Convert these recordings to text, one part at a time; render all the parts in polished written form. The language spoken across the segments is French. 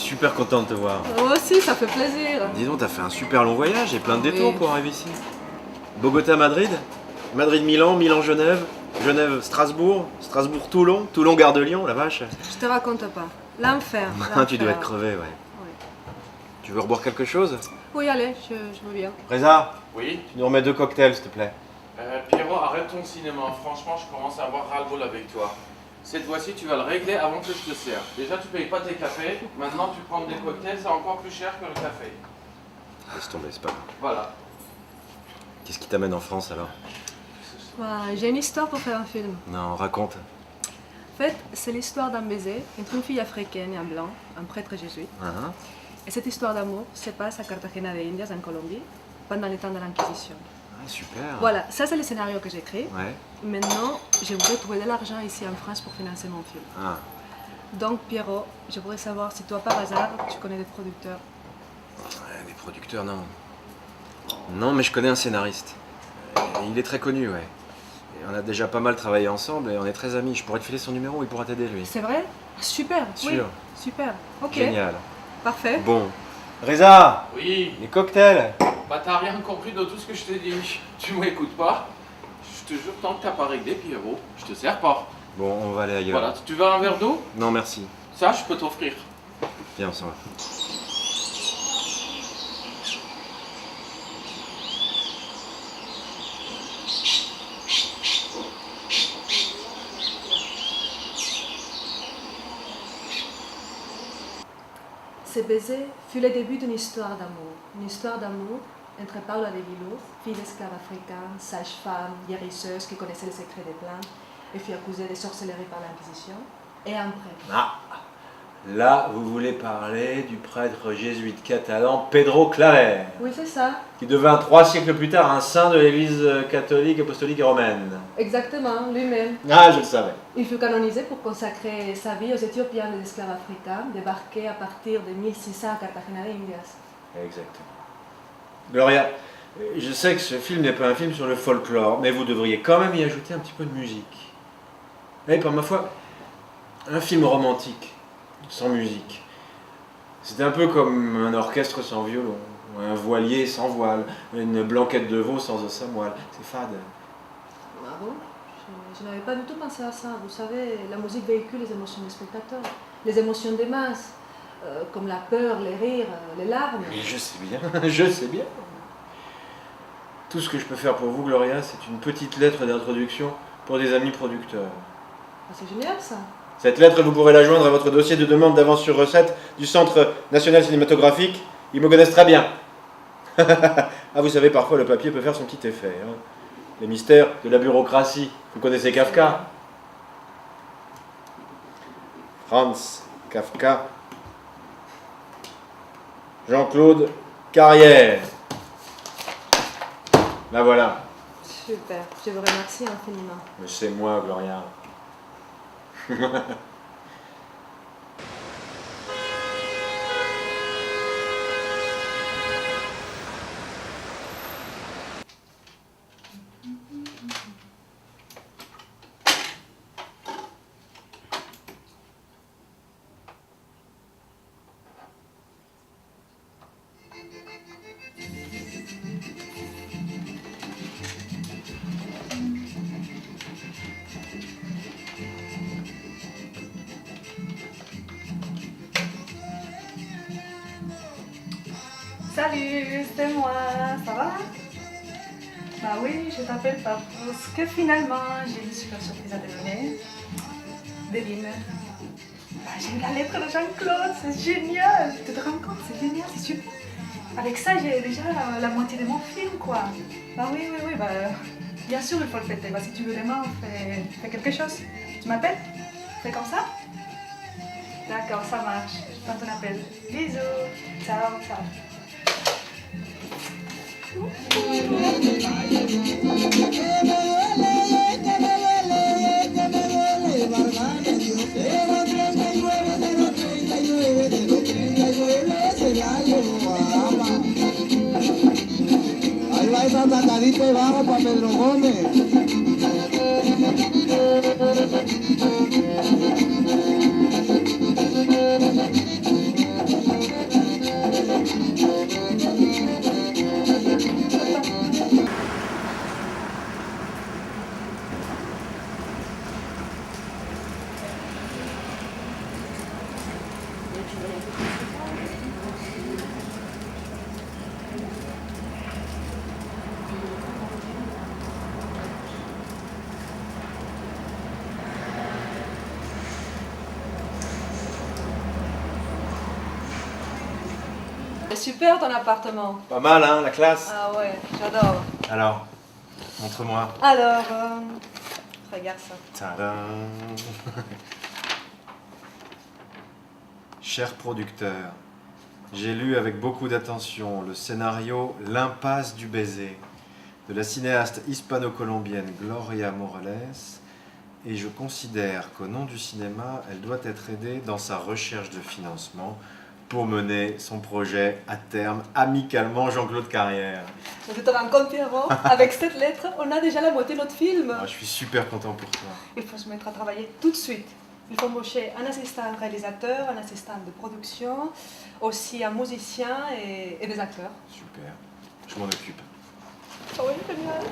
super content de te voir. Moi aussi, ça fait plaisir. Dis donc, t'as fait un super long voyage et plein de détours pour arriver ici. Bogota-Madrid, Madrid-Milan, Milan-Genève, Genève-Strasbourg, Strasbourg-Toulon, Toulon-Gare de Lyon, la vache. Je te raconte pas. L'enfer. Tu dois être crevé, ouais. Oui. Tu veux reboire quelque chose? Oui, allez, je veux bien. Reza, Oui. tu nous remets 2 cocktails, s'il te plaît. Pierrot, arrête ton cinéma. Franchement, je commence à avoir ras-le-bol avec toi. Cette fois-ci, tu vas le régler avant que je te sers. Déjà, tu payes pas tes cafés. Maintenant, tu prends des cocktails, c'est encore plus cher que le café. Laisse tomber, c'est pas grave. Voilà. Qu'est-ce qui t'amène en France alors? J'ai une histoire pour faire un film. Non, raconte. En fait, c'est l'histoire d'un baiser entre une fille africaine et un blanc, un prêtre jésuite. Hein? Et cette histoire d'amour se passe à Cartagena de Indias, en Colombie, pendant les temps de l'Inquisition. Ah, super. Voilà, ça c'est le scénario que j'écris. Ouais. Maintenant, je voudrais trouver de l'argent ici en France pour financer mon film. Ah. Donc Pierrot, je voudrais savoir si toi par hasard, tu connais des producteurs. Ouais, des producteurs, non. Non, mais je connais un scénariste. Il est très connu, ouais. Et on a déjà pas mal travaillé ensemble et on est très amis. Je pourrais te filer son numéro, il pourra t'aider, lui. C'est vrai? Super, oui, Sûr. super. Ok, Génial. parfait. Bon. Reza, Oui. les cocktails. Bah, t'as rien compris de tout ce que je t'ai dit. Tu m'écoutes pas. Je te jure, tant que t'as pas réglé, Pierrot, je te sers pas. Bon, on va aller ailleurs. Voilà. Tu veux un verre d'eau? Non, merci. Ça, je peux t'offrir. Viens, on s'en va. Ce baiser fut le début d'une histoire d'amour. Une histoire d'amour entre Paula de Vilour, fille d'esclave africaine, sage-femme, guérisseuse qui connaissait les secrets des plantes et fut accusée de sorcellerie par l'Inquisition, et un prêtre. Ah, là, vous voulez parler du prêtre jésuite catalan Pedro Claret, Oui, c'est ça, qui devint 3 siècles plus tard un saint de l'église catholique, apostolique et romaine. exactement, lui-même. Ah, je le savais. Il fut canonisé pour consacrer sa vie aux Éthiopiens et esclaves africains, débarqués à partir de 1600 à Cartagena de Indias. Exactement. Gloria, je sais que ce film n'est pas un film sur le folklore, mais vous devriez quand même y ajouter un petit peu de musique. Et par ma foi, un film romantique, sans musique, c'est un peu comme un orchestre sans violon, ou un voilier sans voile, une blanquette de veau sans os à moelle. C'est fade. Ah bon? Je n'avais pas du tout pensé à ça. Vous savez, la musique véhicule les émotions des spectateurs, les émotions des masses, comme la peur, les rires, les larmes. Mais je sais bien, je sais bien. Tout ce que je peux faire pour vous, Gloria, c'est une petite lettre d'introduction pour des amis producteurs. Ah, c'est génial ça. Cette lettre, vous pourrez la joindre à votre dossier de demande d'avance sur recette du Centre national cinématographique. Ils me connaissent très bien. Ah, vous savez, parfois le papier peut faire son petit effet. Hein. Les mystères de la bureaucratie. Vous connaissez Kafka? Franz Kafka. Jean-Claude Carrière. Ben voilà. Super, je vous remercie infiniment. Mais c'est moi, Gloria. Salut, c'est moi, ça va? Bah oui, je t'appelle pas parce que finalement j'ai une super surprise à te donner. Devine. Bah, j'ai eu la lettre de Jean-Claude, c'est génial! Tu te rends compte, c'est génial, c'est super! Avec ça, j'ai déjà la moitié de mon film, quoi. Bah oui, bah bien sûr, il faut le fêter. Bah si tu veux demain, on fait quelque chose. Tu m'appelles? Fais comme ça? D'accord, ça marche. J'attends ton appel. Bisous. Ciao, ciao. Ahí va esa sacadita y vamos para Pedro Gómez. super ton appartement. Pas mal, hein, la classe. Ah ouais, j'adore. Alors, montre-moi. Alors, regarde ça. Tadam. Cher producteur, j'ai lu avec beaucoup d'attention le scénario L'impasse du baiser de la cinéaste hispano-colombienne Gloria Morales et je considère qu'au nom du cinéma, elle doit être aidée dans sa recherche de financement pour mener son projet à terme amicalement Jean-Claude Carrière. Tu te rends compte, Pierrot? Avec cette lettre, on a déjà la moitié de notre film. Je suis super content pour toi. Il faut se mettre à travailler tout de suite. Il faut embaucher un assistant réalisateur, un assistant de production, aussi un musicien et des acteurs. Super, je m'en occupe. Ah oui, génial.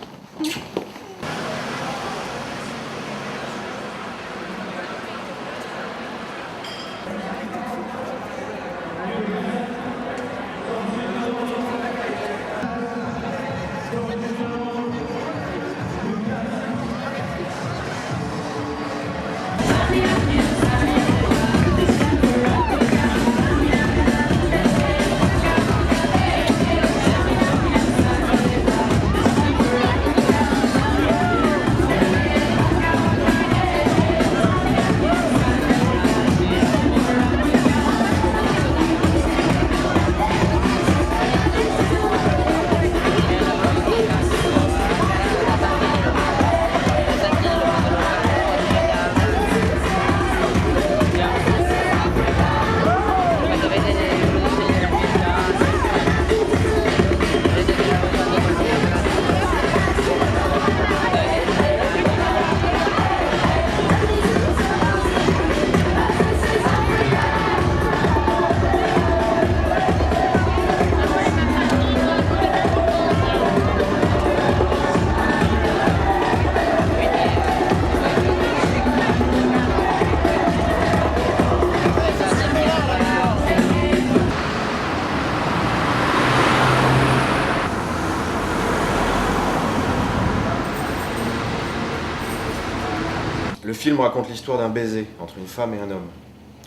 Le film raconte l'histoire d'un baiser entre une femme et un homme,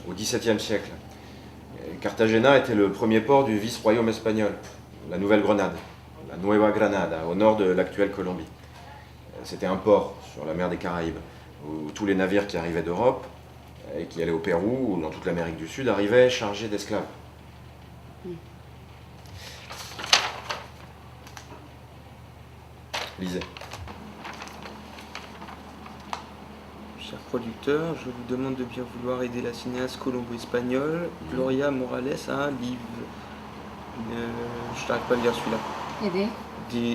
au XVIIe siècle. Cartagena était le premier port du vice-royaume espagnol, la Nouvelle-Grenade, la Nueva Granada, au nord de l'actuelle Colombie. C'était un port sur la mer des Caraïbes, où tous les navires qui arrivaient d'Europe et qui allaient au Pérou ou dans toute l'Amérique du Sud arrivaient chargés d'esclaves. Lisez. Cher producteur, je vous demande de bien vouloir aider la cinéaste colombo-espagnole Gloria Morales à un livre. Je n'arrive pas à le lire celui-là.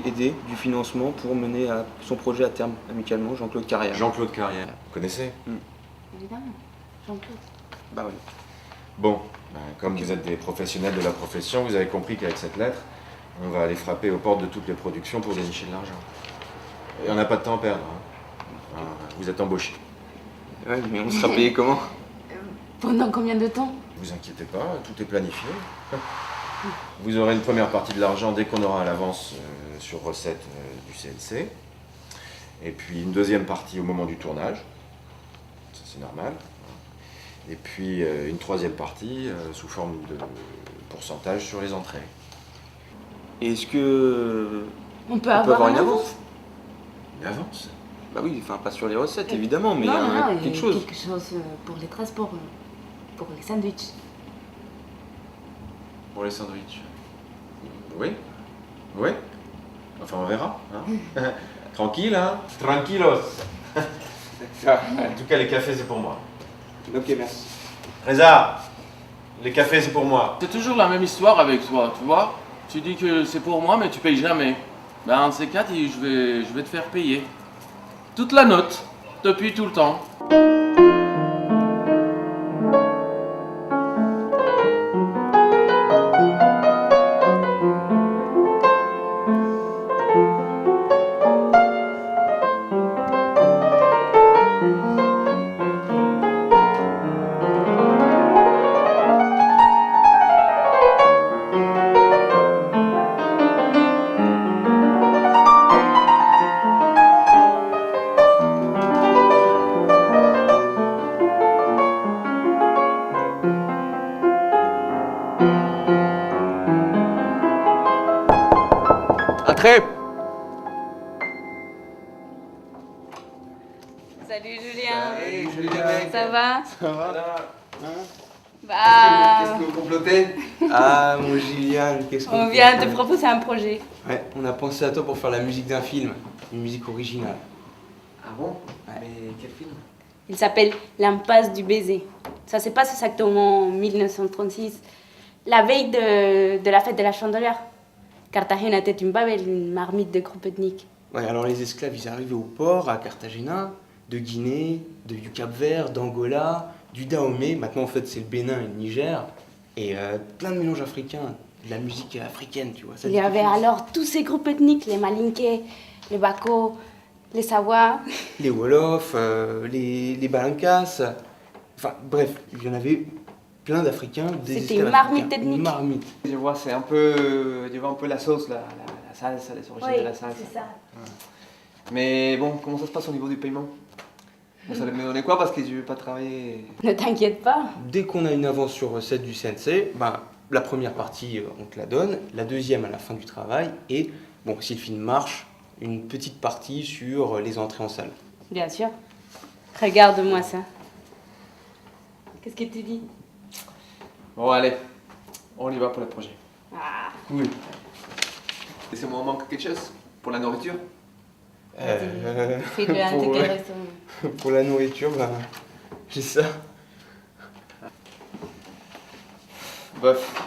Aider du financement pour mener à son projet à terme amicalement Jean-Claude Carrière. Jean-Claude Carrière. Vous connaissez? Évidemment, Jean-Claude. Bah oui. Bon, comme vous êtes des professionnels de la profession, vous avez compris qu'avec cette lettre, on va aller frapper aux portes de toutes les productions pour dénicher de l'argent. Et on n'a pas de temps à perdre. Hein. Vous êtes embauchés. Ouais, mais on sera payé comment? Pendant combien de temps? Vous inquiétez pas, tout est planifié. Vous aurez une première partie de l'argent dès qu'on aura l'avance sur recette du CNC. Et puis une deuxième partie au moment du tournage. Ça c'est normal. Et puis une troisième partie sous forme de pourcentage sur les entrées. Et est-ce que... On peut avoir une une avance? Une avance? Bah oui, enfin pas sur les recettes évidemment, mais non, quelque chose. Quelque chose pour les transports, pour les sandwichs. Pour les sandwichs. Oui. Oui. Enfin, on verra. Hein. Tranquille, hein. Tranquilos. En tout cas, les cafés, c'est pour moi. Ok, merci. Reza, les cafés, c'est pour moi. C'est toujours la même histoire avec toi, tu vois. Tu dis que c'est pour moi, mais tu payes jamais. Ben, un de ces quatre, je vais te faire payer. Toute la note, depuis tout le temps. Salut Julien. Hey Julien. Ça va? Ça va? Bah, Qu'est-ce que vous complotez? Ah mon Julien, qu'est-ce qu'on on vient te proposer un projet. Ouais, on a pensé à toi pour faire la musique d'un film, une musique originale. Ah bon? Ouais. Mais quel film? Il s'appelle L'impasse du baiser. Ça se passe exactement en 1936, la veille de la fête de la Chandeleur. Cartagena était une babel, une marmite de groupes ethniques. Ouais, alors les esclaves, ils arrivaient au port à Cartagena, de Guinée, du Cap-Vert, d'Angola, du Dahomey. Maintenant, en fait, c'est le Bénin et le Niger. Et plein de mélanges africains, de la musique africaine, tu vois. Ça Il y dit avait quelque chose. alors tous ces groupes ethniques, les Malinké, les Bako, les Sawa. Les Wolofs, les Balankas. Enfin, bref, il y en avait plein d'Africains. Des C'était esclaves une marmite africains. ethnique. Une marmite. Je vois, c'est un peu, tu vois un peu la sauce, la salsa, les origines de la salsa. c'est ça. Mais bon, comment ça se passe au niveau du paiement? Vous allez me donner quoi parce que je vais pas travailler. Ne t'inquiète pas. Dès qu'on a une avance sur recette du CNC, ben, la première partie, on te la donne, la deuxième à la fin du travail, et bon, si le film marche, une petite partie sur les entrées en salle. Bien sûr. Regarde-moi ça. Qu'est-ce que tu dis? Bon, allez, on y va pour le projet. Ah, Oui. Et c'est moi, manque quelque chose pour la nourriture? fais-le un pour, ticket restaurant. pour la nourriture, ben, j'ai ça. Bof.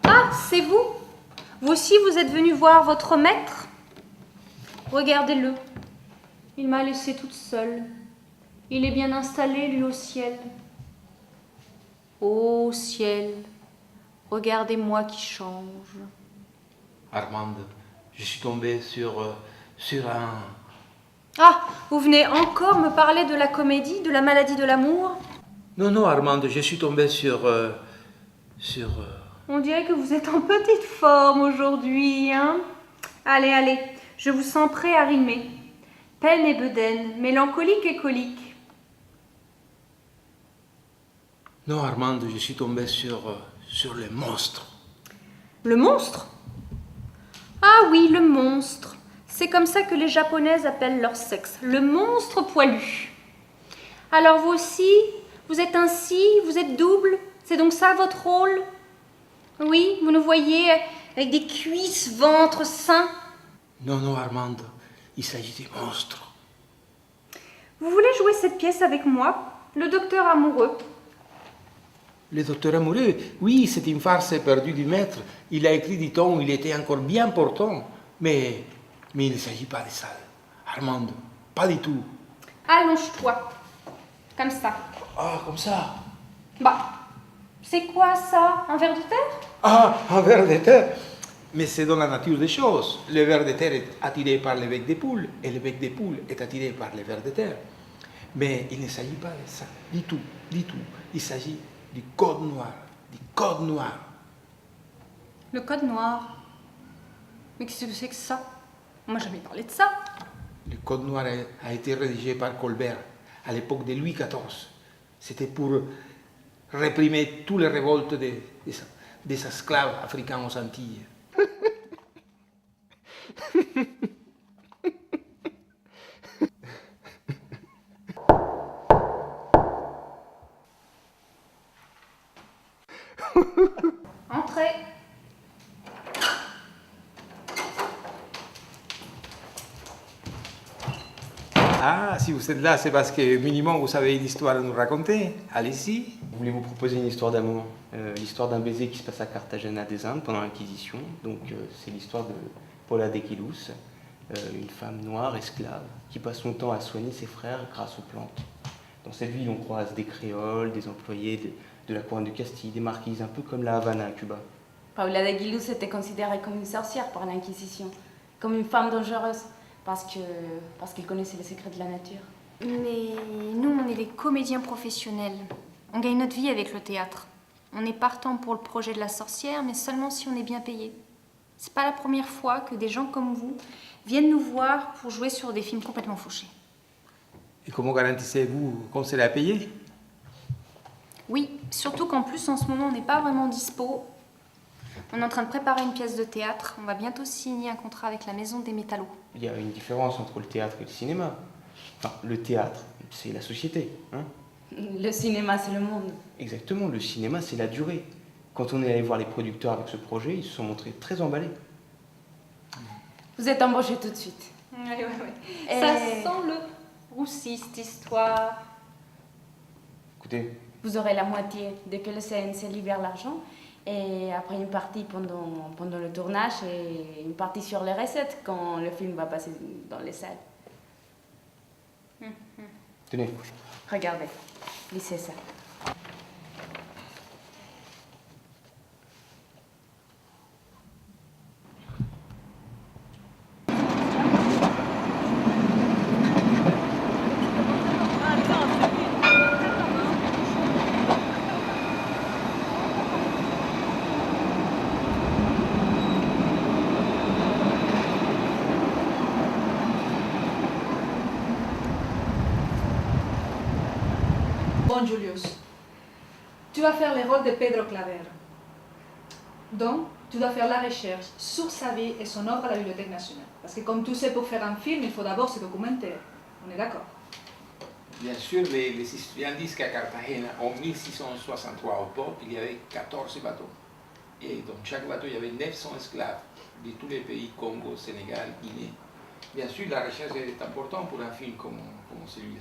Ah, c'est vous? Vous aussi, vous êtes venu voir votre maître? Regardez-le. Il m'a laissée toute seule. Il est bien installé, lui, au ciel. Ô ciel, regardez-moi qui change. Armande, je suis tombé sur un... Ah, vous venez encore me parler de la comédie, de la maladie de l'amour? Non, Armande, je suis tombé sur... On dirait que vous êtes en petite forme aujourd'hui, hein? Allez, je vous sens prêt à rimer. Peine et bedaine, mélancolique et colique. Non, Armande, je suis tombé sur le monstre. Le monstre? Ah oui, le monstre. C'est comme ça que les Japonaises appellent leur sexe, le monstre poilu. Alors vous aussi, vous êtes ainsi, vous êtes double, c'est donc ça votre rôle? Oui, vous nous voyez avec des cuisses, ventre, seins. Non, Armande, il s'agit des monstres. Vous voulez jouer cette pièce avec moi, le docteur amoureux? Le docteur amoureux, oui, c'est une farce perdue du maître. Il a écrit, dit-on, il était encore bien portant. Mais il ne s'agit pas de ça. Armande, pas du tout. Allonge-toi, comme ça. Ah, comme ça? Bah, c'est quoi ça? Un ver de terre? Ah, un ver de terre. Mais c'est dans la nature des choses. Le ver de terre est attiré par le bec des poules et le bec des poules est attiré par le ver de terre. Mais il ne s'agit pas de ça, du tout, du tout. Il s'agit du code noir, du code noir. Le code noir. Mais qu'est-ce que c'est que ça? On m'a jamais parlé de ça. Le code noir a été rédigé par Colbert à l'époque de Louis XIV. C'était pour réprimer toutes les révoltes des esclaves africains aux Antilles. Entrez. Ah, si vous êtes là, c'est parce que minimum vous avez une histoire à nous raconter. Allez-y. Je voulais vous proposer une histoire d'amour, l'histoire d'un baiser qui se passe à Cartagena des Indes pendant l'Inquisition. Donc c'est l'histoire de Paula de Quilus, une femme noire esclave qui passe son temps à soigner ses frères grâce aux plantes. Dans cette ville, on croise des créoles, des employés de la couronne de Castille, des marquises, un peu comme la Havana à Cuba. Paula de Guiluz était considérée comme une sorcière par l'Inquisition, comme une femme dangereuse, parce qu'elle connaissait les secrets de la nature. Mais nous, on est des comédiens professionnels. On gagne notre vie avec le théâtre. On est partant pour le projet de la sorcière, mais seulement si on est bien payé. C'est pas la première fois que des gens comme vous viennent nous voir pour jouer sur des films complètement fauchés. Et comment garantissez-vous qu'on sera payé? Oui, surtout qu'en plus, en ce moment, on n'est pas vraiment dispo. On est en train de préparer une pièce de théâtre. On va bientôt signer un contrat avec la Maison des Métallos. Il y a une différence entre le théâtre et le cinéma. Enfin, le théâtre, c'est la société, hein? Le cinéma, c'est le monde. Exactement, le cinéma, c'est la durée. Quand on est allé voir les producteurs avec ce projet, ils se sont montrés très emballés. Vous êtes embauché tout de suite. Ouais. Ça sent le roussi, cette histoire. Écoutez, Vous aurez la moitié dès que le CNC libère l'argent, et après une partie pendant le tournage et une partie sur les recettes quand le film va passer dans les salles. tenez. Regardez, lissez ça. Bon, Julius, tu vas faire le rôle de Pedro Claver. Donc, tu dois faire la recherche sur sa vie et son œuvre à la Bibliothèque nationale. Parce que comme tu sais, pour faire un film, il faut d'abord se documenter. On est d'accord? Bien sûr, les historiens disent qu'à Cartagena, en 1663 au port, il y avait 14 bateaux. Et dans chaque bateau, il y avait 900 esclaves de tous les pays, Congo, Sénégal, Guinée. Bien sûr, la recherche est importante pour un film comme celui-là.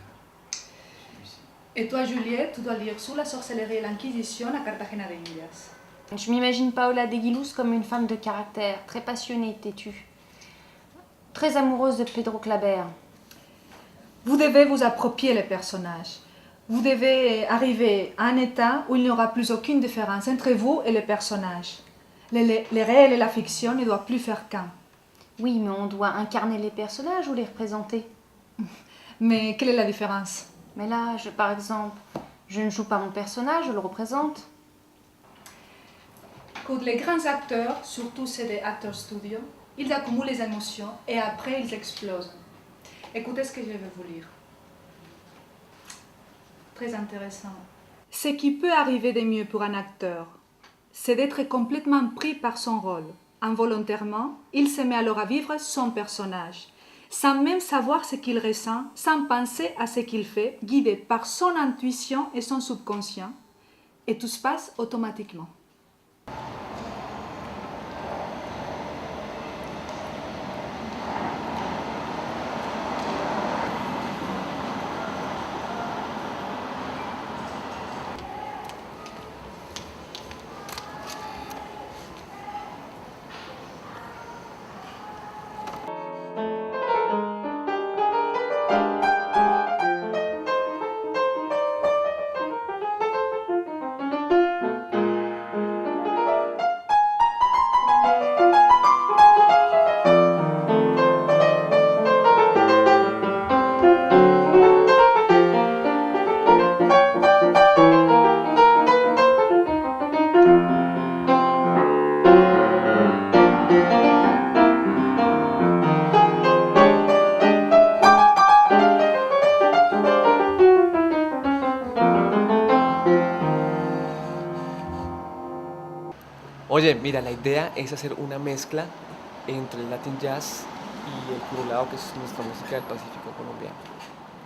Et toi, Juliette, tu dois lire sur la sorcellerie et l'Inquisition à Cartagena de Indias. Je m'imagine Paola de Guiluz comme une femme de caractère, très passionnée, têtue. Très amoureuse de Pedro Claver. Vous devez vous approprier les personnages. Vous devez arriver à un état où il n'y aura plus aucune différence entre vous et les personnages. Le réel et la fiction ne doivent plus faire qu'un. Oui, mais on doit incarner les personnages ou les représenter. Mais quelle est la différence? Mais là, par exemple, je ne joue pas mon personnage, je le représente. Pour les grands acteurs, surtout ceux des acteurs studio, ils accumulent les émotions et après ils explosent. Écoutez ce que je vais vous lire. Très intéressant. Ce qui peut arriver de mieux pour un acteur, c'est d'être complètement pris par son rôle. Involontairement, il se met alors à vivre son personnage, sans même savoir ce qu'il ressent, sans penser à ce qu'il fait, guidé par son intuition et son subconscient, et tout se passe automatiquement. Oye, mira, la idea es hacer una mezcla entre el Latin Jazz y el curulao, que es nuestra música del Pacífico colombiano,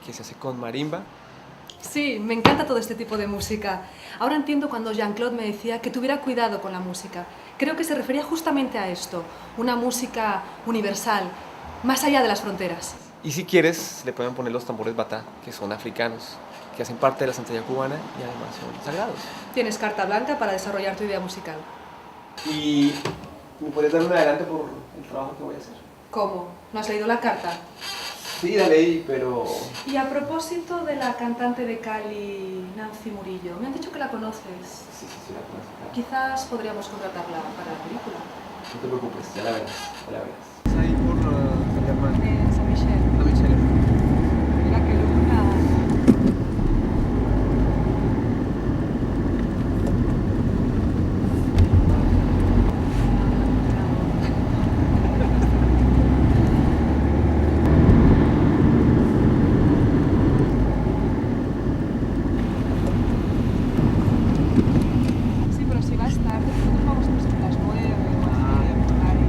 que se hace con marimba. Sí, me encanta todo este tipo de música. Ahora entiendo cuando Jean-Claude me decía que tuviera cuidado con la música. Creo que se refería justamente a esto, una música universal, más allá de las fronteras. Y si quieres, le pueden poner los tambores batá, que son africanos, que hacen parte de la santería cubana y además son sagrados. Tienes carta blanca para desarrollar tu idea musical. ¿Y me puedes dar un adelante por el trabajo que voy a hacer? ¿Cómo? ¿No has leído la carta? Sí, la leí, pero... Y a propósito de la cantante de Cali, Nancy Murillo, me han dicho que la conoces. Sí, la conozco. Quizás podríamos contratarla para la película. No te preocupes, ya la verás, ya la verás. ¿Estás ahí por San Michel. San Michel. Mira qué luna. Sí, pero si vas tarde, nosotros vamos a las 9 o así, por ahí.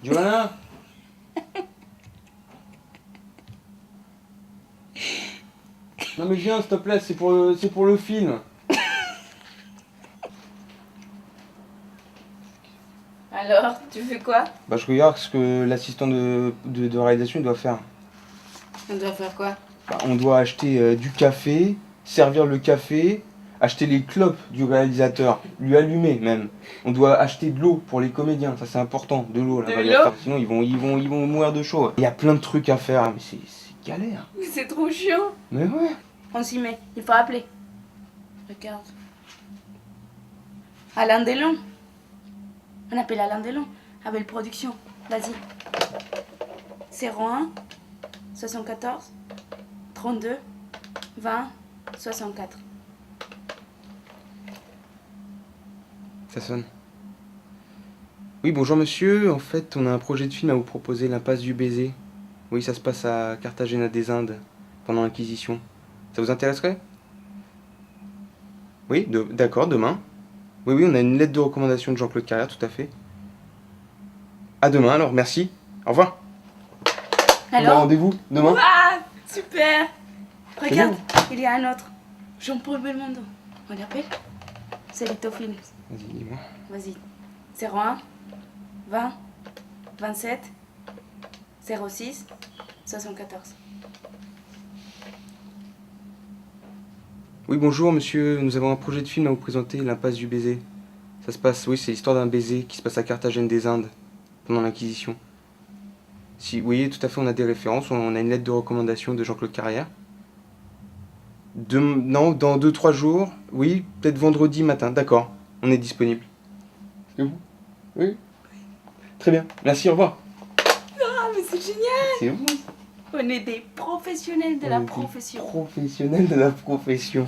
Johanna. Non mais viens s'il te plaît, c'est pour le film. Alors, tu fais quoi? Bah je regarde ce que l'assistant de réalisation doit faire. On doit faire quoi? Bah, on doit acheter du café, servir le café, acheter les clopes du réalisateur, lui allumer même. On doit acheter de l'eau pour les comédiens, ça c'est important, de l'eau là. Sinon ils vont mourir de chaud. Il y a plein de trucs à faire, mais c'est galère. C'est trop chiant. Mais ouais. On s'y met, il faut appeler. Regarde. Alain Delon. On appelle Alain Delon. Avec production. Vas-y. 01 74 32 20 64. Ça sonne. Oui, bonjour monsieur. En fait, on a un projet de film à vous proposer, L'Impasse du Baiser. Oui, ça se passe à Cartagena des Indes, pendant l'Inquisition. Ça vous intéresserait? Oui, d'accord, demain. Oui, on a une lettre de recommandation de Jean-Claude Carrière, tout à fait. À demain alors, merci. Au revoir. On a Alors rendez-vous demain. Waouh, super. C'est Regarde, bien. il y a un autre. Jean-Paul Belmondo. On l'appelle? C'est Lito Films. Vas-y, dis-moi. Vas-y. 01 20 27 06 74. Oui, bonjour monsieur, nous avons un projet de film à vous présenter, L'Impasse du baiser. Ça se passe, oui, c'est l'histoire d'un baiser qui se passe à Carthagène des Indes, pendant l'Inquisition. Si, oui, tout à fait, on a des références, on a une lettre de recommandation de Jean-Claude Carrière. Non, dans 2-3 jours, oui, peut-être vendredi matin, d'accord, on est disponible. Et vous? Oui. Très bien, merci, au revoir. Ah, mais c'est génial! C'est vous? On est des professionnels de la profession. Professionnels de la profession.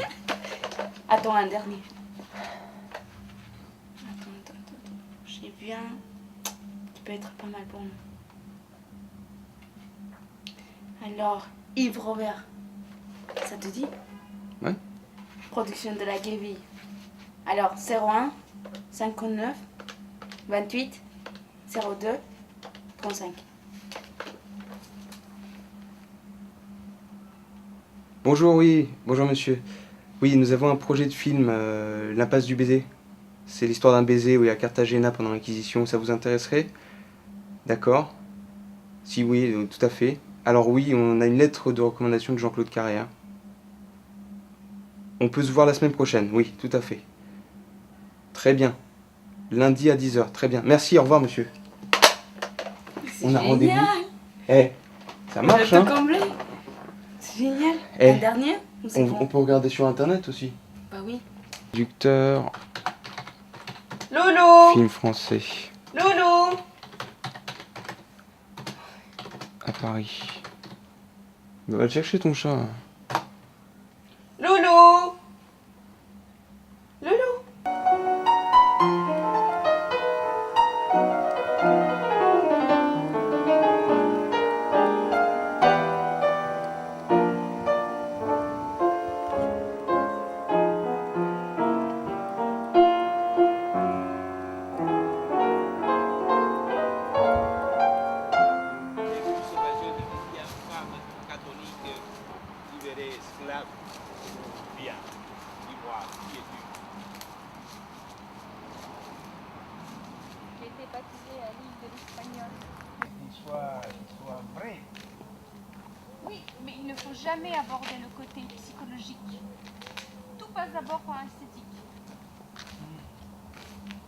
Attends, un dernier. Attends. J'ai bien. Qui peut être pas mal pour nous. Alors, Yves Robert. Ça te dit? Ouais. Production de la Guéville. Alors, 01 59 28 02 35. Bonjour, oui, bonjour monsieur. Oui, nous avons un projet de film, L'Impasse du baiser. C'est l'histoire d'un baiser, oui, à Cartagena pendant l'Inquisition. Ça vous intéresserait? D'accord. Si oui, tout à fait. Alors oui, on a une lettre de recommandation de Jean-Claude Carrière. On peut se voir la semaine prochaine, oui, tout à fait. Très bien. Lundi à 10h, très bien. Merci, au revoir monsieur. On a rendez-vous. Eh, ça marche, hein? Comblé. C'est génial. Eh, Un dernier? on peut regarder sur internet aussi. Bah oui. Producteur, Loulou! film français, Loulou! à Paris. Va le chercher ton chat. Loulou! Loulou! J'ai été baptisée à l'île de l'Espagnol. Soit vrai. Oui, mais il ne faut jamais aborder le côté psychologique. Tout passe d'abord par l'esthétique.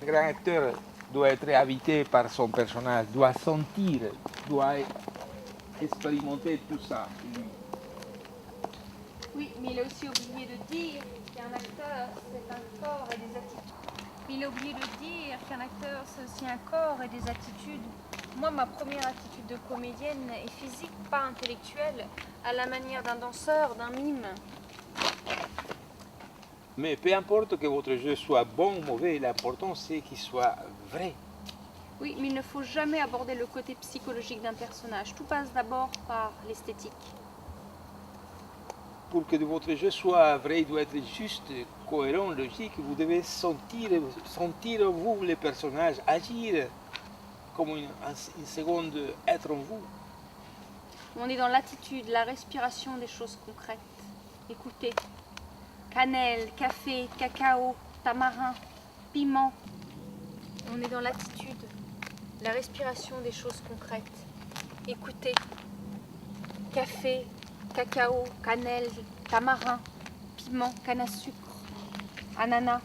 Le grand acteur doit être habité par son personnage, doit sentir, doit expérimenter tout ça. Oui, mais il a aussi oublié de dire qu'un acteur, c'est un corps et des attitudes. Il a oublié de dire qu'un acteur, c'est aussi un corps et des attitudes. Moi, ma première attitude de comédienne est physique, pas intellectuelle, à la manière d'un danseur, d'un mime. Mais peu importe que votre jeu soit bon ou mauvais, l'important c'est qu'il soit vrai. Oui, mais il ne faut jamais aborder le côté psychologique d'un personnage. Tout passe d'abord par l'esthétique. Pour que votre jeu soit vrai, il doit être juste, cohérent, logique. Vous devez sentir vous, les personnages, agir comme une seconde être en vous. On est dans l'attitude, la respiration des choses concrètes. Écoutez, cannelle, café, cacao, tamarin, piment. On est dans l'attitude, la respiration des choses concrètes. Écoutez, café, cacao, cannelle, tamarin, piment, canne à sucre, ananas.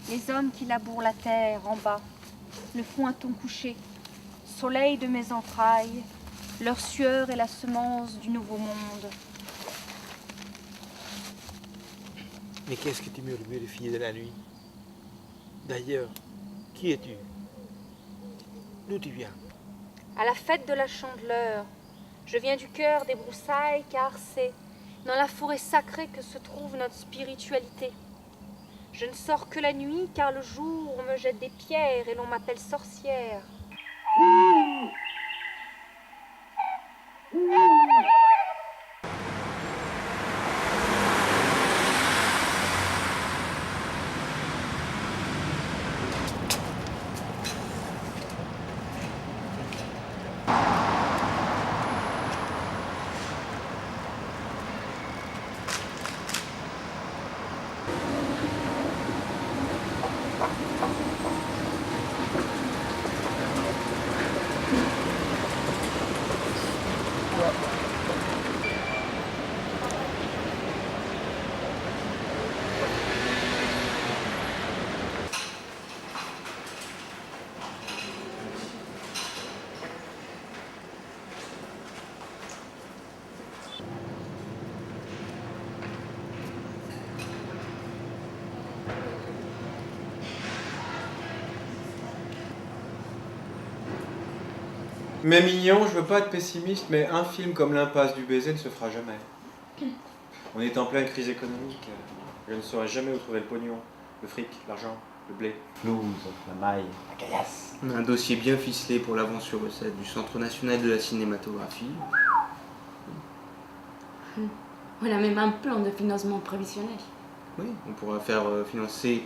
Les hommes qui labourent la terre en bas le font à ton coucher, soleil de mes entrailles, leur sueur est la semence du nouveau monde. Mais qu'est-ce que tu murmures, fille de la nuit? D'ailleurs, qui es-tu? D'où tu viens? À la fête de la Chandeleur, je viens du cœur des broussailles car c'est dans la forêt sacrée que se trouve notre spiritualité. Je ne sors que la nuit car le jour on me jette des pierres et l'on m'appelle sorcière. Mais mignon, je veux pas être pessimiste, mais un film comme L'Impasse du baiser ne se fera jamais. On est en pleine crise économique. Je ne saurais jamais où trouver le pognon, le fric, l'argent, le blé. Flouze, la maille, la caillasse. On a un dossier bien ficelé pour l'avance sur recette du Centre national de la cinématographie. On a même un plan de financement prévisionnel. Oui, on pourra faire financer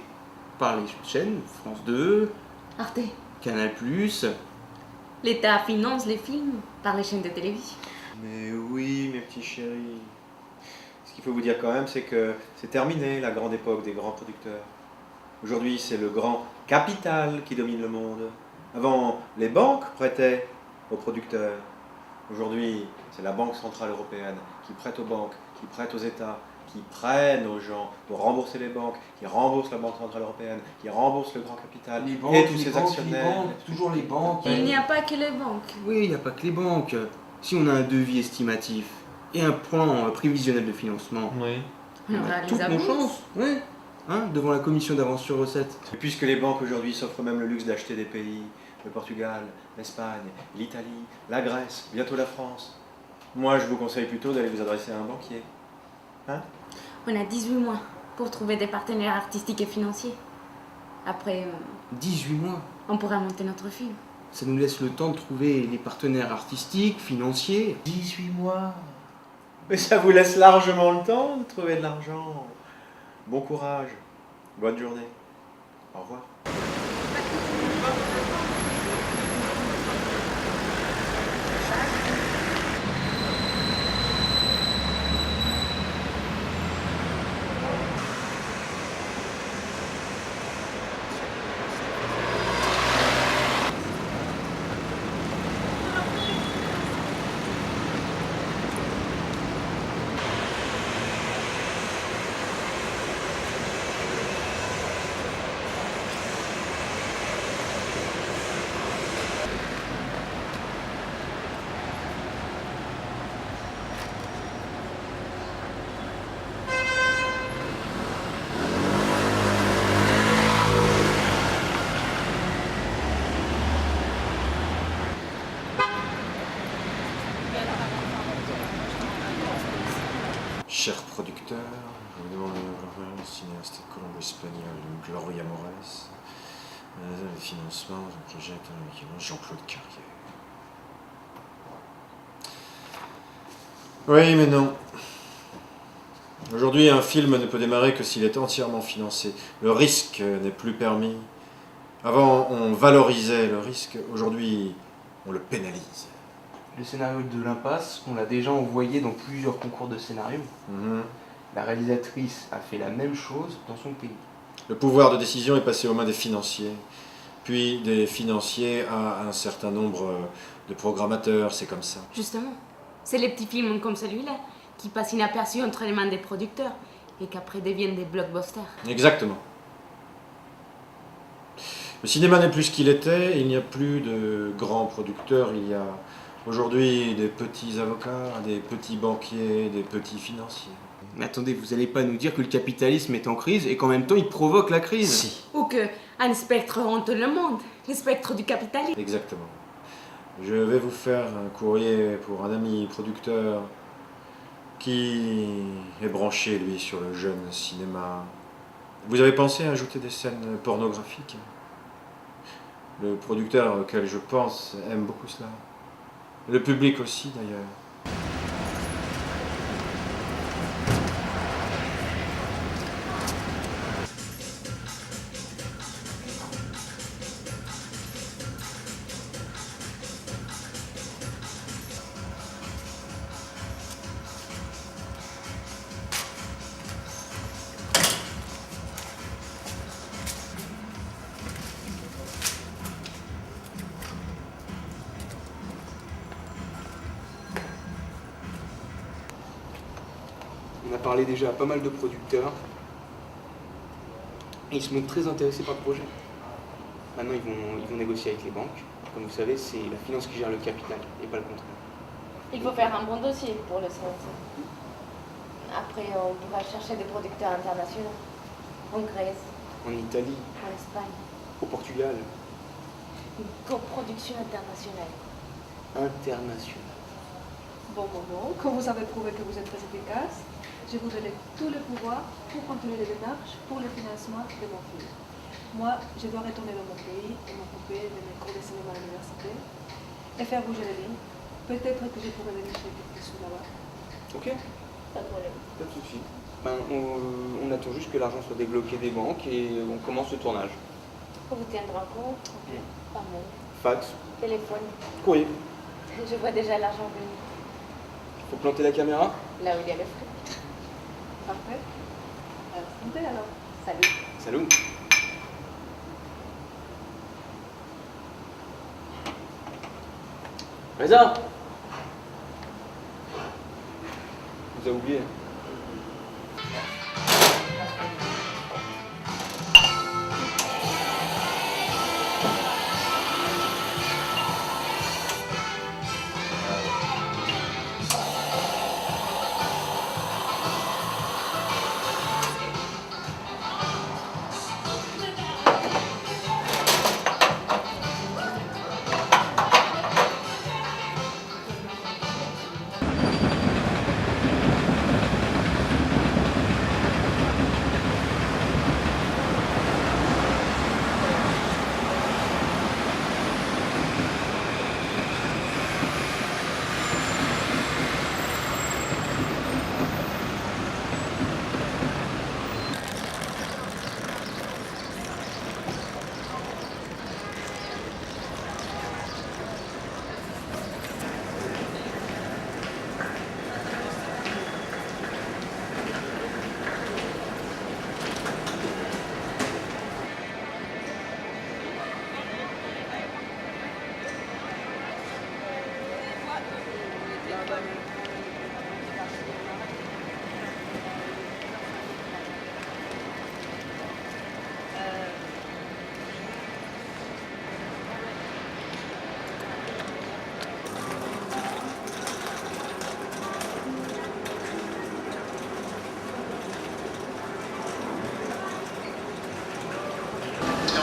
par les chaînes, France 2, Arte. Canal+. L'État finance les films par les chaînes de télévision. Mais oui, mes petits chéris. Ce qu'il faut vous dire quand même, c'est que c'est terminé la grande époque des grands producteurs. Aujourd'hui, c'est le grand capital qui domine le monde. Avant, les banques prêtaient aux producteurs. Aujourd'hui, c'est la Banque Centrale Européenne qui prête aux banques, qui prête aux États, qui prennent aux gens pour rembourser les banques, qui remboursent la Banque Centrale Européenne, qui remboursent le grand capital Les banques, et tous les ces banques, actionnaires. les banques, toujours les banques. Il n'y a pas que les banques. Oui, il n'y a pas que les banques. Si on a un devis estimatif et un plan prévisionnel de financement, Oui. On on aura a les toutes nos avances. chances. Ouais. Hein, devant la commission d'avance sur recette. Et puisque les banques aujourd'hui s'offrent même le luxe d'acheter des pays, le Portugal, l'Espagne, l'Italie, la Grèce, bientôt la France, moi je vous conseille plutôt d'aller vous adresser à un banquier. Hein? On a 18 mois pour trouver des partenaires artistiques et financiers. Après, 18 mois. on pourra monter notre film. Ça nous laisse le temps de trouver les partenaires artistiques, financiers. 18 mois. Mais ça vous laisse largement le temps de trouver de l'argent. Bon courage, bonne journée, au revoir. Cher producteur, je vous demande le cinéaste colombo-espagnol Gloria Morales, le financement d'un projet avec Jean-Claude Carrière. Oui, mais non. Aujourd'hui, un film ne peut démarrer que s'il est entièrement financé. Le risque n'est plus permis. Avant, on valorisait le risque. Aujourd'hui, on le pénalise. Le scénario de l'Impasse, on l'a déjà envoyé dans plusieurs concours de scénario. La réalisatrice a fait la même chose dans son pays. Le pouvoir de décision est passé aux mains des financiers. Puis des financiers à un certain nombre de programmateurs, c'est comme ça. Justement, c'est les petits films comme celui-là qui passent inaperçus entre les mains des producteurs et qu'après deviennent des blockbusters. Exactement. Le cinéma n'est plus ce qu'il était, il n'y a plus de grands producteurs, il y a aujourd'hui des petits avocats, des petits banquiers, des petits financiers. Mais attendez, vous n'allez pas nous dire que le capitalisme est en crise et qu'en même temps il provoque la crise? Si. Ou qu'un spectre hante le monde, le spectre du capitalisme. Exactement. Je vais vous faire un courrier pour un ami producteur qui est branché, lui, sur le jeune cinéma. Vous avez pensé à ajouter des scènes pornographiques? Le producteur auquel je pense aime beaucoup cela. Le public aussi, d'ailleurs. On a parlé déjà à pas mal de producteurs. Et ils se montrent très intéressés par le projet. Maintenant, ils vont négocier avec les banques. Comme vous savez, c'est la finance qui gère le capital et pas le contraire. Il faut faire un bon dossier pour le CNC. Après, on pourra chercher des producteurs internationaux. En Grèce, En Italie, en Espagne. au Portugal. Une coproduction internationale. international. Bon moment, quand vous avez prouvé que vous êtes très efficace, je vous donne tout le pouvoir pour continuer les démarches pour le financement de mon film. Moi, je dois retourner dans mon pays et m'occuper de mes cours de cinéma à l'université et faire bouger les lignes. Peut-être que je pourrai venir chez quelques sous là-bas. Ok, Pas de problème. pas de souci. Ben, on attend juste que l'argent soit débloqué des banques et on commence le tournage. On vous tiendra au courant. Par mail. Fax, Téléphone. courrier. Je vois déjà l'argent venir. Faut planter la caméra? Là où il y a le frais. Parfait. Alors, santé alors. Salut. Salut. Reza! Vous avez oublié.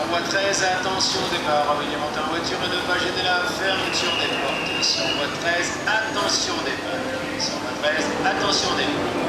Voie 13, attention au départ, veuillez monter en voiture et ne pas gêner la fermeture des portes. Sur voie 13, attention au départ. Sur voie 13, attention au départ.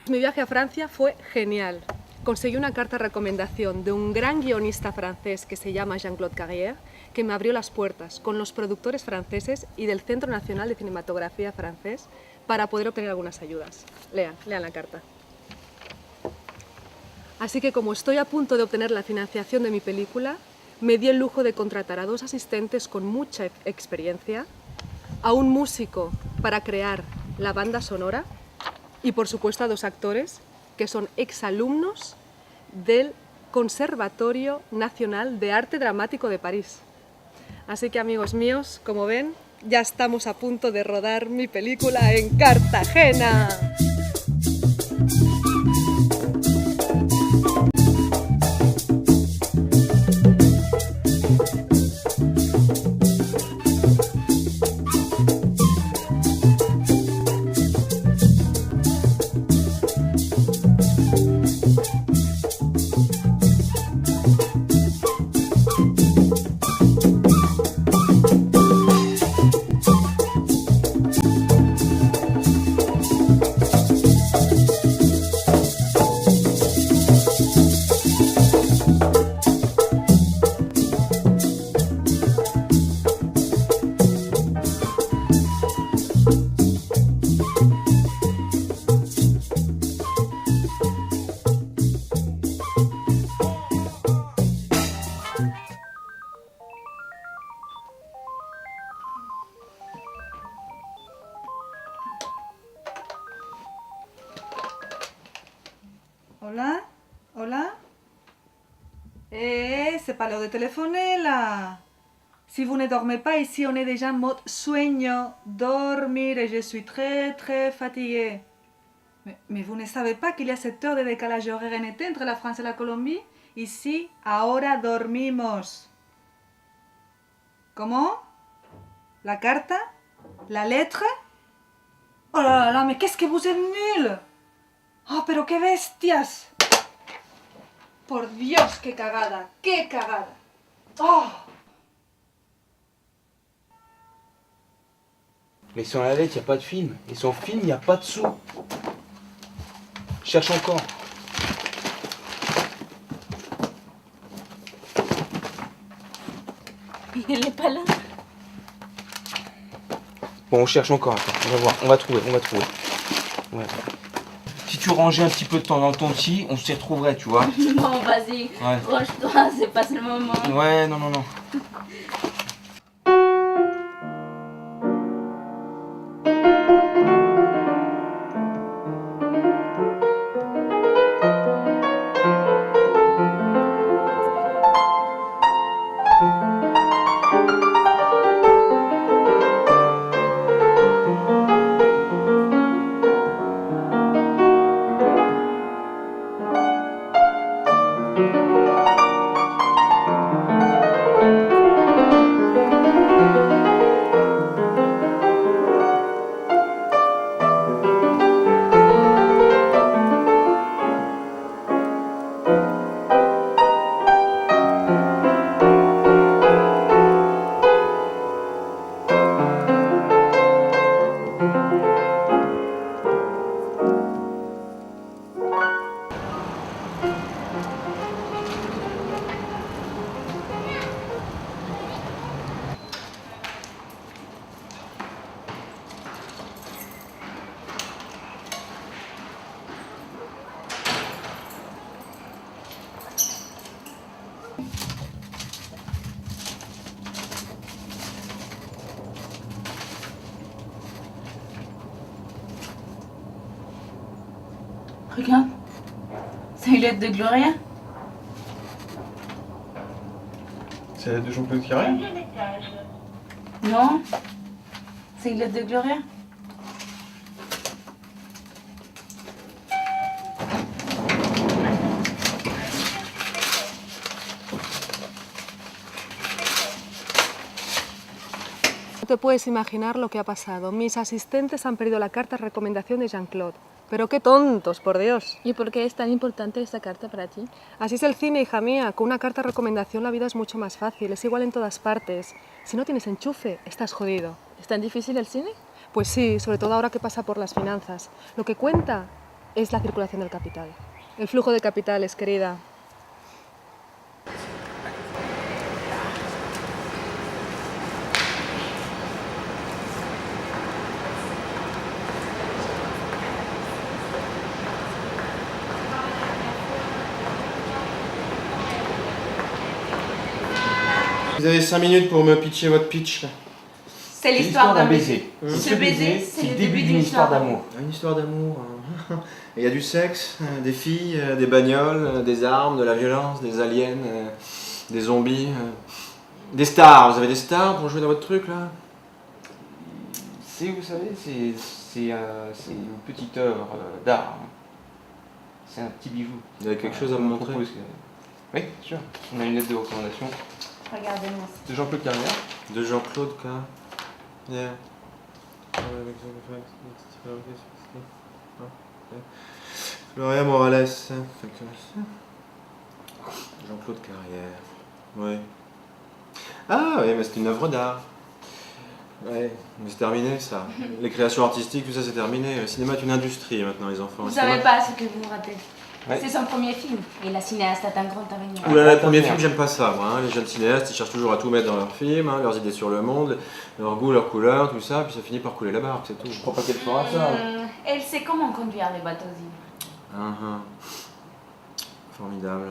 Mi viaje a Francia fue genial. Conseguí una carta de recomendación de un gran guionista francés que se llama Jean-Claude Carrière, que me abrió las puertas con los productores franceses y del Centro Nacional de Cinematografía francés para poder obtener algunas ayudas. Lean la carta. Así que como estoy a punto de obtener la financiación de mi película, me di el lujo de contratar a 2 asistentes con mucha experiencia, a un músico para crear la banda sonora y por supuesto a 2 actores que son exalumnos del Conservatorio Nacional de Arte Dramático de París. Así que amigos míos, como ven, ya estamos a punto de rodar mi película en Cartagena. Hola, hola. C'est pas l'heure de téléphoner là. Si vous ne dormez pas ici, on est déjà en mode sueño, dormir, et je suis très très fatiguée. Mais vous ne savez pas qu'il y a 7 heures de décalage horaire en été entre la France et la Colombie? Ici, ahora dormimos. Comment? La carta? La lettre? Oh là là, mais qu'est-ce que vous êtes nuls! ¡Oh, pero qué bestias! Por Dios, qué cagada, qué cagada. ¡Oh! Mais sans la lettre, il n'y a pas de film. Et sans film, il n'y a pas de sous. Cherche encore. Il n'est pas là. Bon, on cherche encore. Attends, on va voir. On va trouver. Ouais. Si tu rangeais un petit peu de temps dans ton petit, on s'y retrouverait, tu vois. Non, vas-y, range-toi, c'est pas le moment. Ouais, non. Regarde, c'est une lettre de Gloria. C'est la lettre de Jean-Claude Carré? Non, c'est une lettre de Gloria. No te puedes imaginar lo que ha pasado. Mis asistentes han perdido la carta de recomendación de Jean-Claude. Pero qué tontos, por Dios. ¿Y por qué es tan importante esta carta para ti? Así es el cine, hija mía. Con una carta de recomendación la vida es mucho más fácil. Es igual en todas partes. Si no tienes enchufe, estás jodido. ¿Es tan difícil el cine? Pues sí, sobre todo ahora que pasa por las finanzas. Lo que cuenta es la circulación del capital. El flujo de capitales, querida. Vous avez 5 minutes pour me pitcher votre pitch. C'est l'histoire d'un baiser. Ce baiser, c'est le début d'une histoire d'amour. Une histoire d'amour. Il y a du sexe, des filles, des bagnoles, des armes, de la violence, des aliens, des zombies, des stars. Vous avez des stars pour jouer dans votre truc là? Vous savez, c'est une petite œuvre d'art. C'est un petit bijou. Vous avez quelque chose à me montrer? Oui, bien sûr. On a une lettre de recommandation. Regardez-moi. De Jean-Claude Carrière. De Jean-Claude Carrière. Yeah. Gloria Morales. Jean-Claude Carrière. Oui. Ah oui, mais c'est une œuvre d'art. Ouais, mais c'est terminé ça. Les créations artistiques, tout ça c'est terminé. Le cinéma est une industrie maintenant, les enfants. Vous savez pas ce que vous ratez. Ouais. C'est son premier film et la cinéaste a un grand avenir. Oulala, le premier film, j'aime pas ça, moi. Hein. Les jeunes cinéastes, ils cherchent toujours à tout mettre dans leurs films, leurs idées sur le monde, leur goût, leur couleur, tout ça, puis ça finit par couler la barque, c'est tout. Je crois pas qu'elle fera ça. Elle sait comment conduire les bateaux îles. Formidable.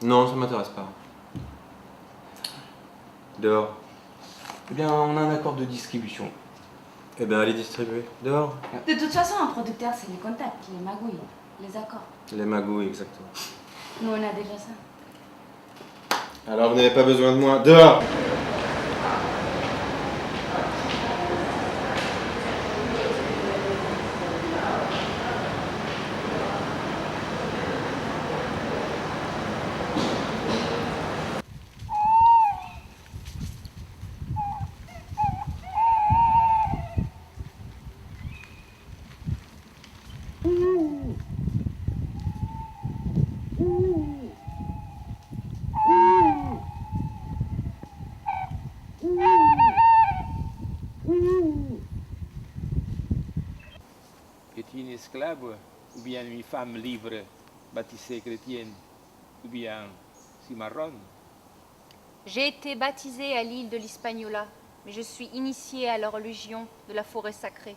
Non, ça m'intéresse pas. Dehors. Eh bien, on a un accord de distribution. Eh bien, allez distribuer. Dehors. De toute façon, un producteur, c'est les contacts, les magouilles, les accords. Les magouilles, exactement. Nous, on a déjà ça. Alors, vous n'avez pas besoin de moi. Dehors. Es-tu une esclave ou bien une femme libre, baptisée chrétienne, ou bien cimarrone? J'ai été baptisée à l'île de l'Hispaniola, mais je suis initiée à la religion de la forêt sacrée.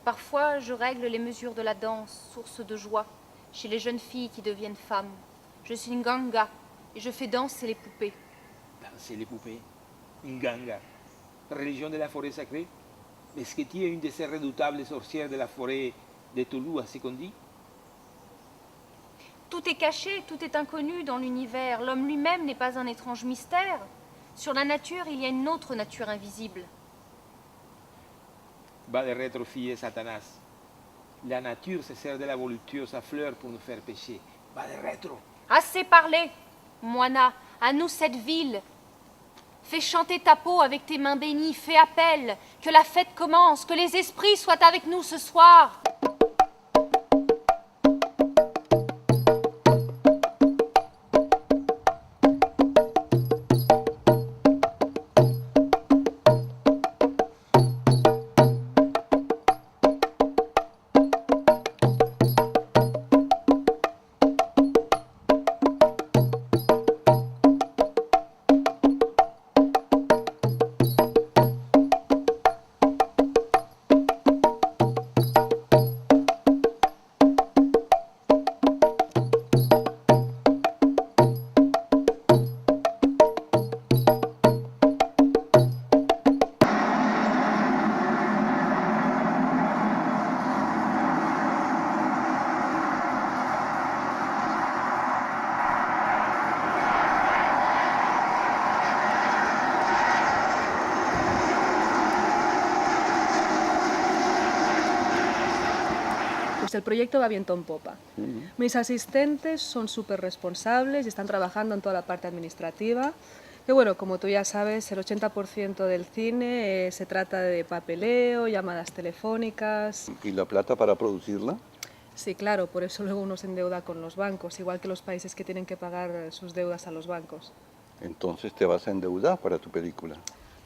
Parfois, je règle les mesures de la danse, source de joie, chez les jeunes filles qui deviennent femmes. Je suis une ganga et je fais danser les poupées. Danser les poupées? Une ganga? Religion de la forêt sacrée? Est-ce que tu es une de ces redoutables sorcières de la forêt de Toulouse, à ce qu'on dit? Tout est caché, tout est inconnu dans l'univers. L'homme lui-même n'est pas un étrange mystère. Sur la nature, il y a une autre nature invisible. Va de rétro, fille Satanas. La nature se sert de la voluptueuse fleur pour nous faire pécher. Va de rétro. Assez parlé, Moana, à nous cette ville. Fais chanter ta peau avec tes mains bénies, fais appel, que la fête commence, que les esprits soient avec nous ce soir. Pues el proyecto va viento en popa. Mis asistentes son súper responsables y están trabajando en toda la parte administrativa. Que bueno, como tú ya sabes, el 80% del cine se trata de papeleo, llamadas telefónicas. ¿Y la plata para producirla? Sí, claro, por eso luego uno se endeuda con los bancos, igual que los países que tienen que pagar sus deudas a los bancos. Entonces te vas a endeudar para tu película.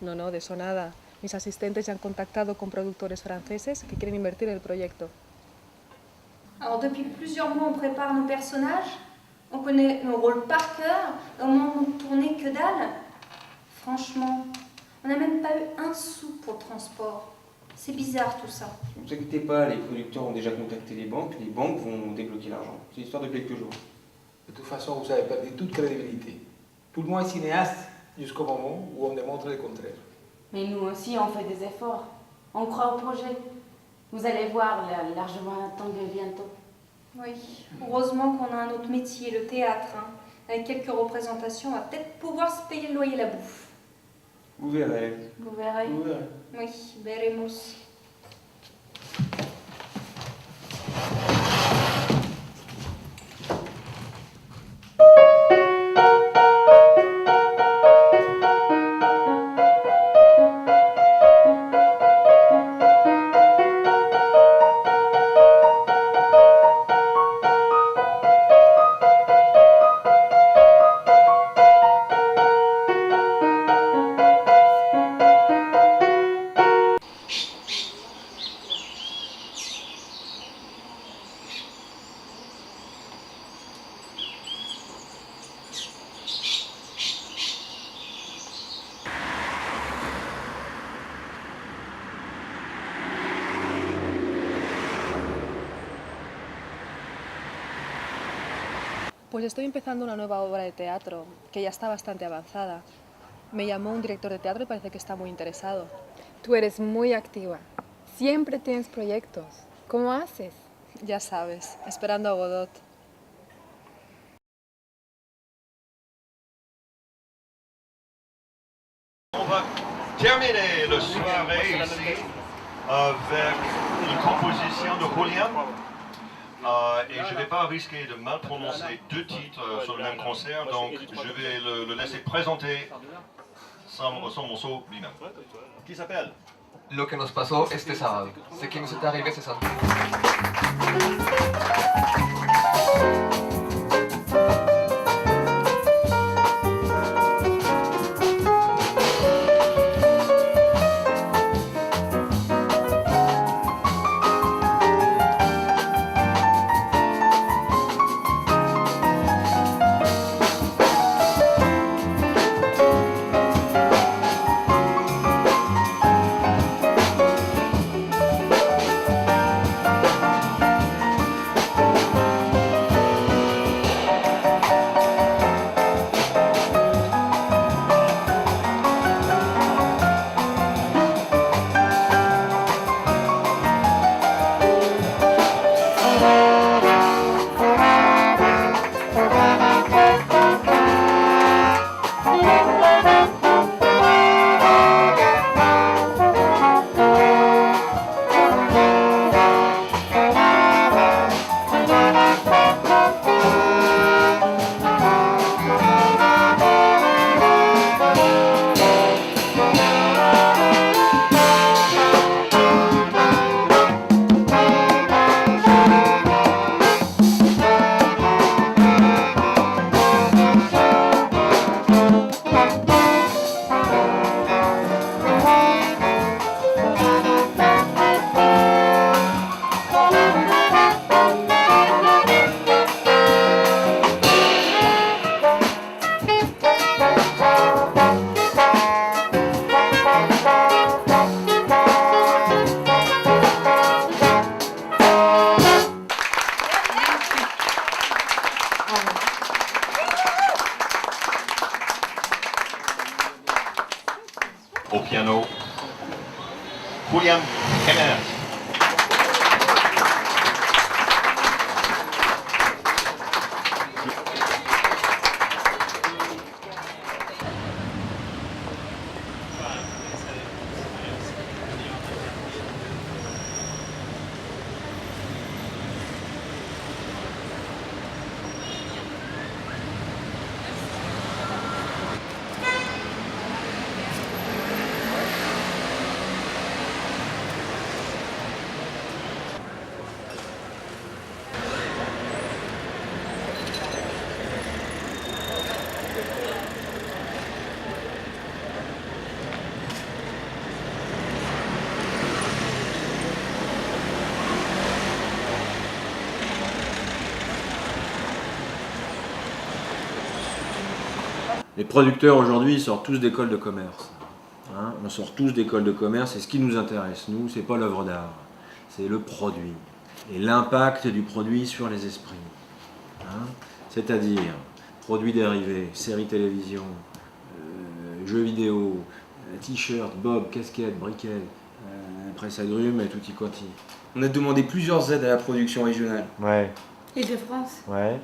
No, no, de eso nada. Mis asistentes ya han contactado con productores franceses que quieren invertir en el proyecto. Alors depuis plusieurs mois, on prépare nos personnages, on connaît nos rôles par cœur, au moment où on tournait que dalle. Franchement, on n'a même pas eu un sou pour le transport. C'est bizarre tout ça. Ne vous inquiétez pas, les producteurs ont déjà contacté les banques vont débloquer l'argent. C'est l'histoire de quelques jours. De toute façon, vous avez perdu toute crédibilité. Tout le monde est cinéaste jusqu'au moment où on démontre le contraire. Mais nous aussi, on fait des efforts. On croit au projet. Vous allez voir, largement attendu bientôt. Oui, heureusement qu'on a un autre métier, le théâtre. Hein. Avec quelques représentations, on va peut-être pouvoir se payer le loyer et la bouffe. Vous verrez. Vous verrez. Vous verrez. Oui, veremos. Pues estoy empezando una nueva obra de teatro, que ya está bastante avanzada. Me llamó un director de teatro y parece que está muy interesado. Tú eres muy activa. Siempre tienes proyectos. ¿Cómo haces? Ya sabes, esperando a Godot. On va terminer la soirée ici avec une composition de Julian. Et je ne vais pas risquer de mal prononcer deux titres sur le même concert, donc je vais le laisser présenter son morceau lui-même. Qui s'appelle? Lo que nos pasó este sábado. Ce qui nous est arrivé ce samedi. Au piano, Julian Jiménez. Les producteurs aujourd'hui sortent tous d'écoles de commerce. Hein, on sort tous d'écoles de commerce et ce qui nous intéresse, nous, c'est pas l'œuvre d'art, c'est le produit et l'impact du produit sur les esprits. Hein, C'est-à-dire produits dérivés, séries télévision, jeux vidéo, t-shirts, bob, casquettes, briquets, presse agrumes et tutti quanti. On a demandé plusieurs aides à la production régionale. Ouais. Île-de-France. Ouais.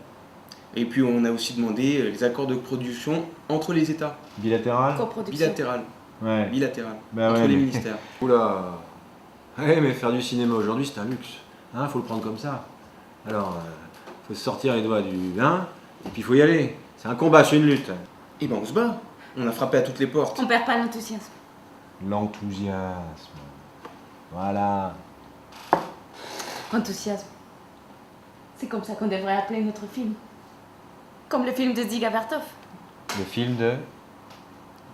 Et puis on a aussi demandé les accords de production entre les États. Bilatéral. Coproduction. Bilatéral. Ouais. Bilatéral. Bah entre ouais, les mais- ministères. Oula. Ouais, mais faire du cinéma aujourd'hui, c'est un luxe. Hein, faut le prendre comme ça. Alors, faut se sortir les doigts du vin, et puis faut y aller. C'est un combat, c'est une lutte. Et ben on se bat. On a frappé à toutes les portes. On perd pas l'enthousiasme. L'enthousiasme. Voilà. Enthousiasme. C'est comme ça qu'on devrait appeler notre film. Comme le film de Dziga Vertov. Le film de...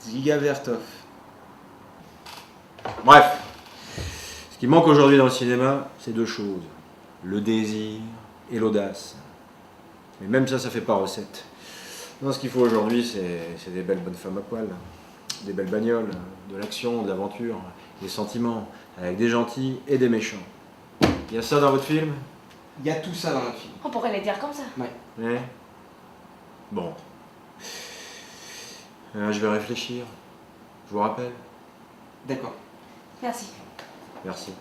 Dziga Vertov. Bref. Ce qui manque aujourd'hui dans le cinéma, c'est deux choses. Le désir et l'audace. Mais même ça fait pas recette. Non, ce qu'il faut aujourd'hui, c'est des belles bonnes femmes à poil. Des belles bagnoles, de l'action, de l'aventure, des sentiments, avec des gentils et des méchants. Il y a ça dans votre film? Il y a tout ça dans notre film. On pourrait les dire comme ça. Ouais. Ouais. Bon. Je vais réfléchir. Je vous rappelle. D'accord. Merci. Merci.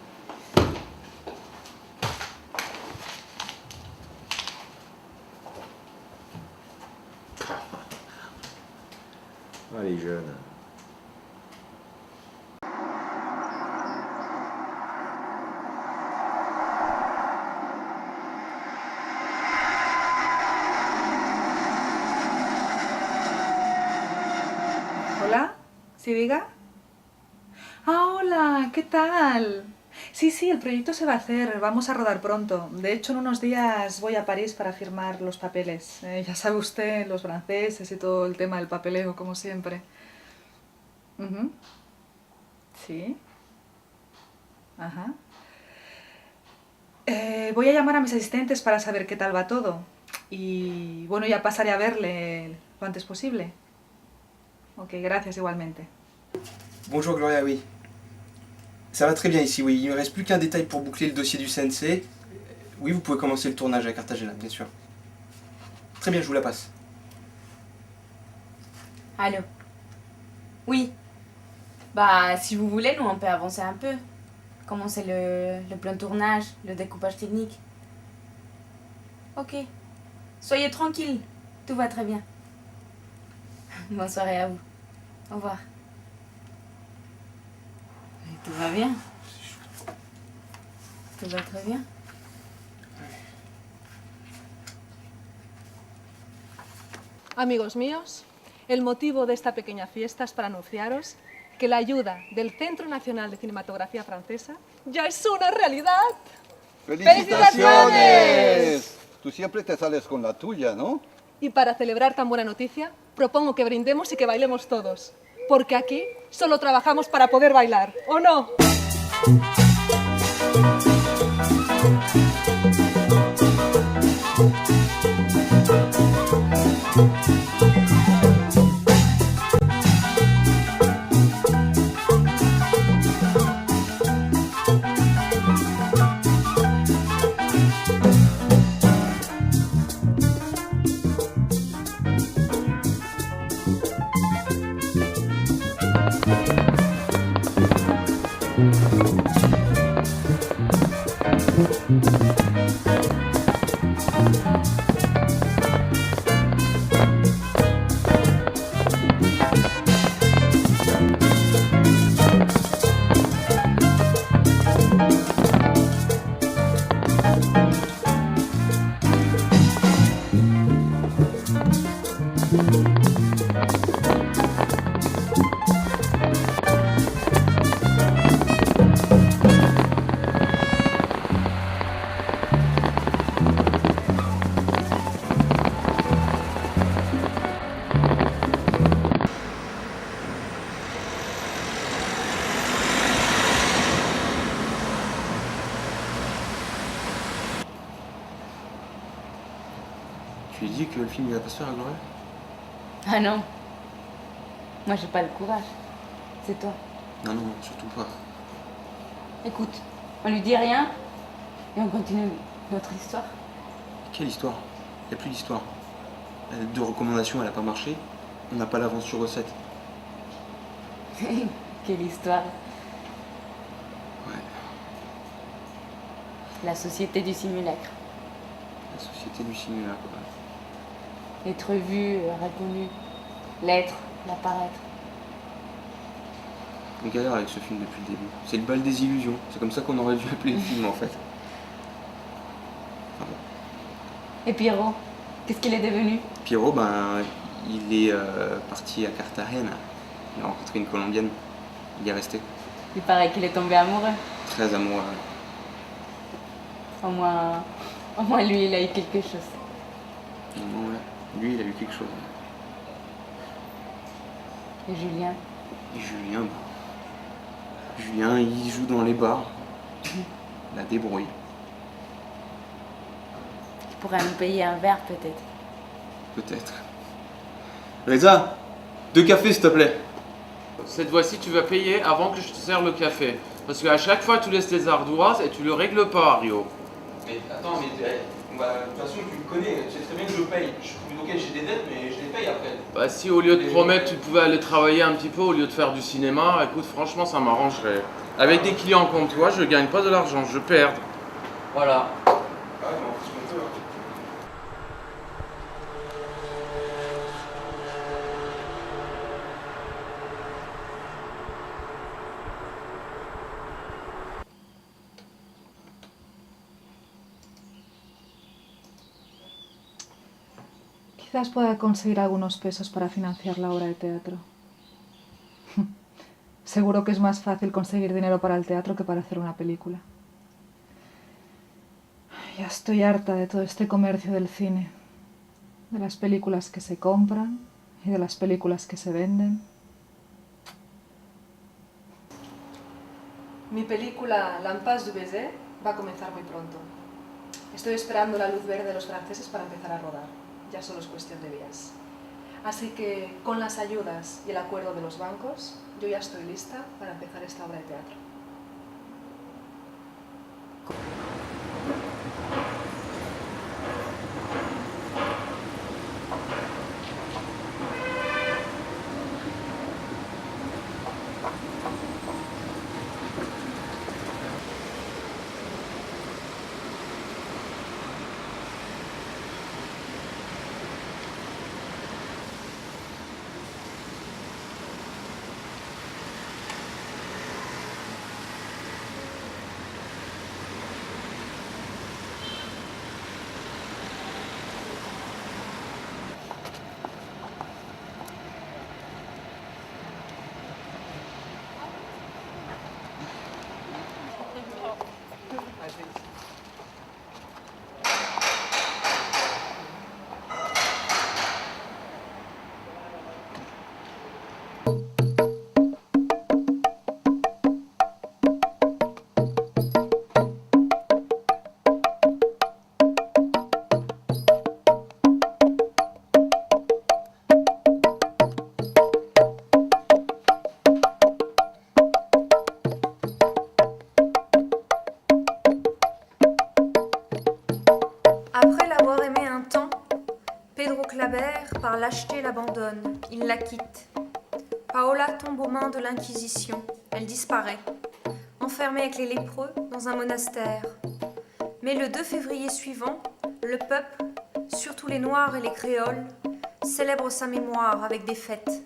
Ah, les jeunes. Hola, ¿sí diga? Ah, hola, ¿qué tal? Sí, sí, el proyecto se va a hacer, vamos a rodar pronto. De hecho, en unos días voy a París para firmar los papeles. Ya sabe usted, los franceses y todo el tema del papeleo, como siempre. Ujú. Sí. Ajá. Voy a llamar a mis asistentes para saber qué tal va todo. Y bueno, ya pasaré a verle lo antes posible. Ok, gracias igualmente. Bonjour Gloria, oui. Ça va très bien ici, oui. Il ne me reste plus qu'un détail pour boucler le dossier du CNC. Oui, vous pouvez commencer le tournage à Cartagena, bien sûr. Très bien, je vous la passe. Allô? Oui. Bah, si vous voulez, nous, on peut avancer un peu. Commencer le plan de tournage, le découpage technique. Ok. Soyez tranquille. Tout va très bien. Bonne soirée à vous. Au revoir. Tout va bien. Tout va très bien. Amigos míos, el motivo de esta pequeña fiesta es para anunciaros que la ayuda del Centro Nacional de Cinematografía Francesa ya es una realidad. ¡Felicitaciones! Tú siempre te sales con la tuya, ¿no? Y para celebrar tan buena noticia, propongo que brindemos y que bailemos todos. Porque aquí solo trabajamos para poder bailar, ¿o no? Tu lui dis que le film il va pas se faire à Gloria? Ah non. Moi, j'ai pas le courage. C'est toi. Non, non, surtout pas. Écoute, on lui dit rien et on continue notre histoire. Quelle histoire? Il n'y a plus d'histoire. La lettre de recommandation, elle n'a pas marché. On n'a pas l'avance sur recette. Quelle histoire. Ouais, La société du simulacre. la société du simulacre. Ouais. Être vu, reconnu. L'être, l'apparaître. On galère avec ce film depuis le début. C'est le bal des illusions. C'est comme ça qu'on aurait dû appeler le film en fait. Et Pierrot, qu'est-ce qu'il est devenu? Pierrot, ben, il est parti à Cartagena. Il a rencontré une Colombienne. Il est resté. Il paraît qu'il est tombé amoureux. Très amoureux. Au moins lui, il a eu quelque chose. Non, ouais. Lui, il a eu quelque chose. Et Julien? Et Julien, ben, Julien, il joue dans les bars. La débrouille. Tu pourrais nous payer un verre, peut-être. Peut-être. Reza, 2 cafés, s'il te plaît. Cette fois-ci, tu vas payer avant que je te sers le café. Parce qu'à chaque fois, tu laisses tes ardoises et tu le règles pas, Rio. Mais attends, mais de toute façon, tu me connais, tu sais très bien que je paye. Ok, j'ai des dettes, mais je les paye après. Bah si au lieu de promettre, tu pouvais aller travailler un petit peu au lieu de faire du cinéma, écoute, franchement, ça m'arrangerait. Avec des clients comme toi, je gagne pas de l'argent, je perds. Voilà. Ah ouais, mais on fait ce qu'on peut. Quizás pueda conseguir algunos pesos para financiar la obra de teatro. Seguro que es más fácil conseguir dinero para el teatro que para hacer una película. Ya estoy harta de todo este comercio del cine, de las películas que se compran y de las películas que se venden. Mi película L'Impasse du Baiser va a comenzar muy pronto. Estoy esperando la luz verde de los franceses para empezar a rodar. Ya solo es cuestión de días. Así que, con las ayudas y el acuerdo de los bancos, yo ya estoy lista para empezar esta obra de teatro. Après l'avoir aimée un temps, Pedro Claver, par lâcheté, l'abandonne. Il la quitte. Paola tombe aux mains de l'Inquisition. Elle disparaît, enfermée avec les lépreux dans un monastère. Mais le 2 février suivant, le peuple, surtout les Noirs et les Créoles, célèbre sa mémoire avec des fêtes.